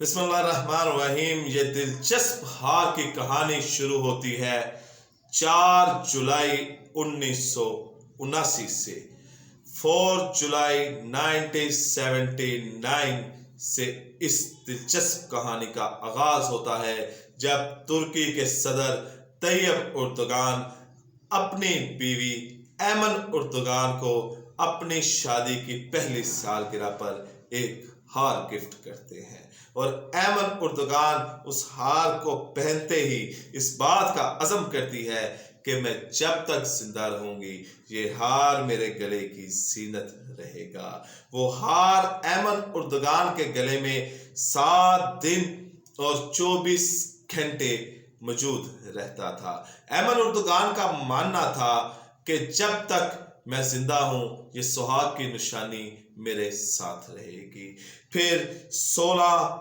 بسم اللہ الرحمن الرحیم۔ یہ دلچسپ ہار کی کہانی شروع ہوتی ہے 4 جولائی 1979 سے۔ 4 جولائی 1979 سے اس دلچسپ کہانی کا آغاز ہوتا ہے جب ترکی کے صدر طیب اردوغان اپنی بیوی ایمن اردوغان کو اپنی شادی کی پہلی سالگرہ پر ایک ہار گفٹ کرتے ہیں، اور ایمن اردوغان اس ہار کو پہنتے ہی اس بات کا عزم کرتی ہے کہ میں جب تک زندہ رہوں گی یہ ہار میرے گلے کی زینت رہے گا۔ وہ ہار ایمن اردوغان کے گلے میں 7 دن اور 24 گھنٹے موجود رہتا تھا۔ ایمن اردوغان کا ماننا تھا کہ جب تک میں زندہ ہوں یہ سہاگ کی نشانی میرے ساتھ رہے گی۔ پھر 16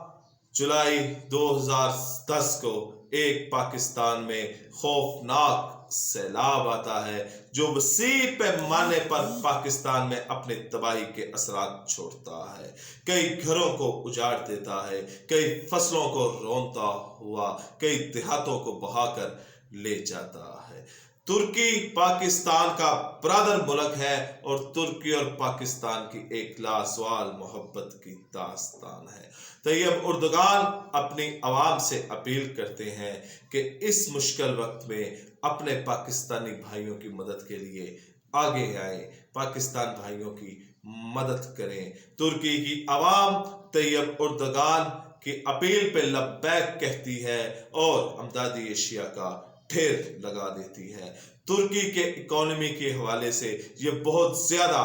جولائی 2010 کو ایک پاکستان میں خوفناک سیلاب آتا ہے جو وسیع پیمانے پر پاکستان میں اپنی تباہی کے اثرات چھوڑتا ہے، کئی گھروں کو اجاڑ دیتا ہے، کئی فصلوں کو رونتا ہوا کئی دیہاتوں کو بہا کر لے جاتا ہے۔ ترکی پاکستان کا برادر ملک ہے اور ترکی اور پاکستان کی ایک لازوال محبت کی داستان ہے۔ طیب اردوغان اپنی عوام سے اپیل کرتے ہیں کہ اس مشکل وقت میں اپنے پاکستانی بھائیوں کی مدد کے لیے آگے آئیں، پاکستان بھائیوں کی مدد کریں۔ ترکی کی عوام طیب اردوغان کی اپیل پہ لبیک کہتی ہے اور امدادی اشیاء کا ڈھیر لگا دیتی ہے۔ ترکی کے اکانومی کے حوالے سے یہ بہت زیادہ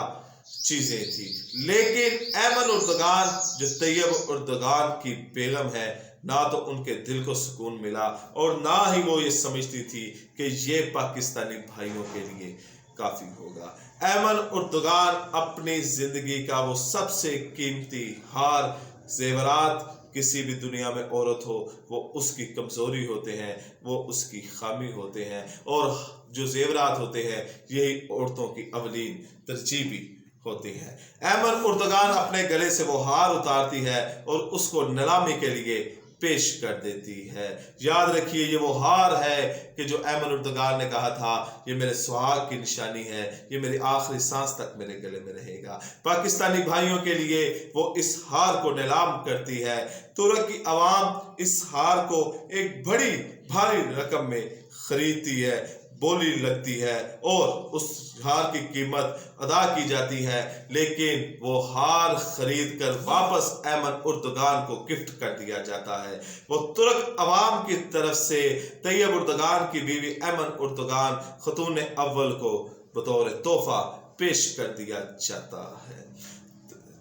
چیزیں تھیں، لیکن ایمن اردوغان جو طیب اردوغان کی بیگم ہے، نہ تو ان کے دل کو سکون ملا اور نہ ہی وہ یہ سمجھتی تھی کہ یہ پاکستانی بھائیوں کے لیے کافی ہوگا۔ ایمن اردوغان اپنی زندگی کا وہ سب سے قیمتی ہار زیورات، کسی بھی دنیا میں عورت ہو وہ اس کی کمزوری ہوتے ہیں، وہ اس کی خامی ہوتے ہیں، اور جو زیورات ہوتے ہیں یہی عورتوں کی اولین ترجیح بھی ہوتی ہے۔ ایمن اردوغان اپنے گلے سے وہ ہار اتارتی ہے اور اس کو نیلامی کے لیے پیش کر دیتی ہے۔ یاد رکھیے یہ وہ ہار ہے کہ جو ایمن اردوغان نے کہا تھا یہ میرے سہاگ کی نشانی ہے، یہ میری آخری سانس تک میرے گلے میں رہے گا۔ پاکستانی بھائیوں کے لیے وہ اس ہار کو نیلام کرتی ہے۔ ترک کی عوام اس ہار کو ایک بڑی بھاری رقم میں خریدتی ہے، بولی لگتی ہے اور اس ہار کی قیمت ادا کی جاتی ہے، لیکن وہ ہار خرید کر واپس ایمن اردوغان کو گفٹ کر دیا جاتا ہے۔ وہ ترک عوام کی طرف سے طیب اردوغان کی بیوی ایمن اردوغان خاتون اول کو بطور تحفہ پیش کر دیا جاتا ہے۔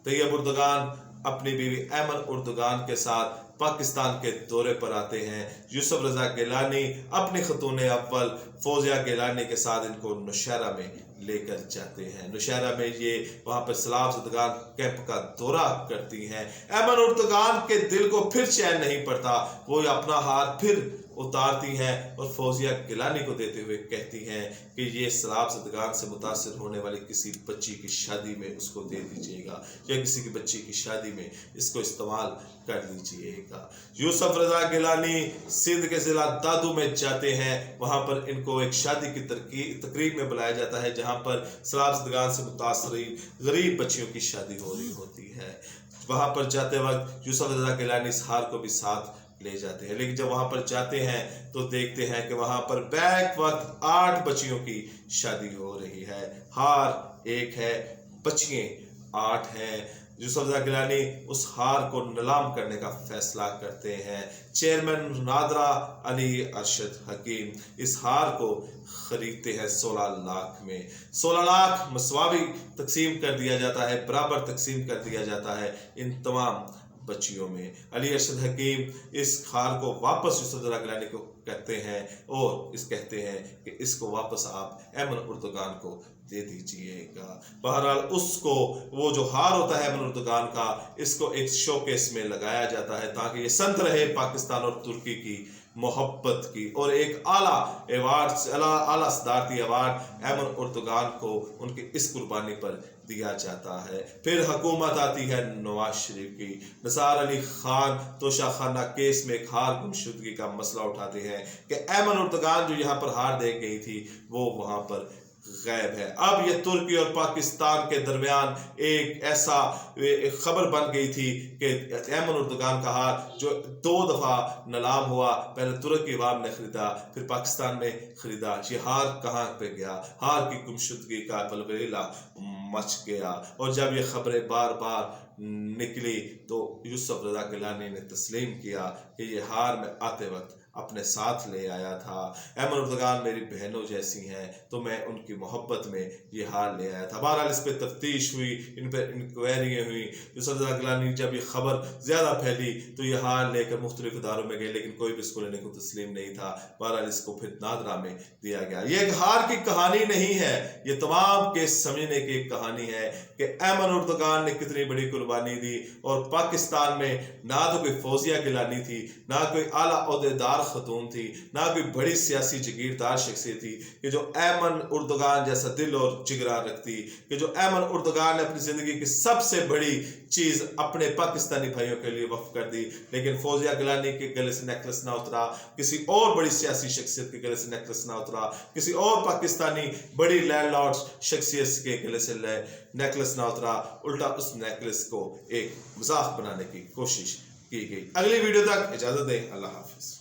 طیب اردوغان اپنی بیوی ایمن اردوغان کے ساتھ پاکستان کے دورے پر آتے ہیں۔ یوسف رضا گیلانی اپنی خاتون اول فوزیہ گیلانی کے ساتھ ان کو نوشہرہ میں لے کر جاتے ہیں۔ نوشہرہ میں یہ وہاں پر سیلاب زدگان کیمپ کا دورہ کرتی ہیں۔ ایمن اردوغان کے دل کو پھر چین نہیں پڑتا، وہ اپنا ہار پھر اتارتی ہیں اور فوزیہ گیلانی کو دیتے ہوئے کہتی ہیں کہ یہ سیلاب زدگان سے متاثر ہونے والی کسی بچی کی شادی میں اس کو دے دیجیے گا، یا کسی کی بچی کی شادی میں اس کو استعمال کر لیجیے گا۔ یوسف رضا گیلانی سندھ کے ضلع دادو میں جاتے ہیں، وہاں پر ان کو ایک شادی کی تقریب میں بلایا جاتا ہے جہاں پر سیلاب زدگان سے متاثرین غریب بچیوں کی شادی ہو رہی ہوتی ہے۔ وہاں پر جاتے وقت یوسف رضا گیلانی اس ہار کو بھی ساتھ لے جاتے ہیں، لیکن جب وہاں پر جاتے ہیں تو دیکھتے ہیں کہ وہاں پر بیک وقت 8 بچیوں کی شادی ہو رہی ہے۔ ہار ایک ہے، بچیاں 8 ہیں۔ یوسف رضا گیلانی اس ہار کو نیلام کرنے کا فیصلہ کرتے ہیں۔ چیئرمین نادرہ علی ارشد حکیم اس ہار کو خریدتے ہیں 16 لاکھ میں۔ 16 لاکھ مساوی تقسیم کر دیا جاتا ہے، برابر تقسیم کر دیا جاتا ہے ان تمام بچیوں میں۔ علی ارشد حکیم اس ہار کو واپس یوسف رضا گیلانی کو کہتے ہیں اور کہتے ہیں کہ اس کو واپس آپ ایمن اردوغان کو دے دیجیے گا۔ بہرحال اس کو وہ جو ہار ہوتا ہے ایمن اردوغان کا، اس کو ایک شو کیس میں لگایا جاتا ہے تاکہ یہ سنت رہے پاکستان اور ترکی کی محبت کی، اور ایک اعلیٰ صدارتی ایوارڈ ایمن اردوغان کو ان کی اس قربانی پر دیا جاتا ہے۔ پھر حکومت آتی ہے نواز شریف کی۔ نثار علی خان توشہ خانہ کیس میں ایک ہار گمشدگی کا مسئلہ اٹھاتے ہیں کہ ایمن اردگان جو یہاں پر ہار دے گئی تھی وہ وہاں پر غائب ہے۔ اب یہ ترکی اور پاکستان کے درمیان ایک ایسا خبر بن گئی تھی کہ ایمن اردگان کا ہار جو 2 دفعہ نیلام ہوا، پہلے ترکی عوام نے خریدا پھر پاکستان میں خریدا، یہ ہار کہاں پہ گیا؟ ہار کی گمشدگی کا بلبلہ مچ گیا۔ اور جب یہ خبریں بار بار نکلی تو یوسف رضا گیلانی نے تسلیم کیا کہ یہ ہار میں آتے وقت اپنے ساتھ لے آیا تھا۔ ایمن اردگان میری بہنوں جیسی ہیں تو میں ان کی محبت میں یہ ہار لے آیا تھا۔ بہرحال اس پہ تفتیش ہوئی، ان پہ انکوائریاں ہوئی۔ یوسف رضا گیلانی جب یہ خبر زیادہ پھیلی تو یہ ہار لے کر مختلف اداروں میں گئے لیکن کوئی بھی اس کو لینے کو تسلیم نہیں تھا۔ بہرحال اس کو پھر نادرا میں دیا گیا۔ یہ ایک ہار کی کہانی نہیں ہے، یہ تمام کیس سمجھنے کی ایک کہانی ہے کہ ایمن اردگان نے کتنی بڑی قربانی دی اور پاکستان میں نہ تو کوئی فوزیہ گیلانی تھی، نہ کوئی اعلیٰ عہدیدار خاتون تھی، نہ کوئی بڑی سیاسی جگیردار شخصیت تھی کہ جو ایمن اردگان جیسا دل اور جگرا رکھتی، کہ جو ایمن اردگان نے اپنی زندگی کی سب سے بڑی چیز اپنے پاکستانی بھائیوں کے لیے وقف کر دی، لیکن فوزیہ گیلانی کے گلے سے نیکلس نہ اترا، کسی اور بڑی سیاسی شخصیت کے گلے سے نیکلس نہ اترا، کسی اور پاکستانی بڑی لینڈ لارڈ شخصیت کے گلے سے نیکلس نہ اترا، الٹا اس نیکلس کو ایک مذاق بنانے کی کوشش کی گئی۔ اگلی ویڈیو تک اجازت دیں، اللہ حافظ۔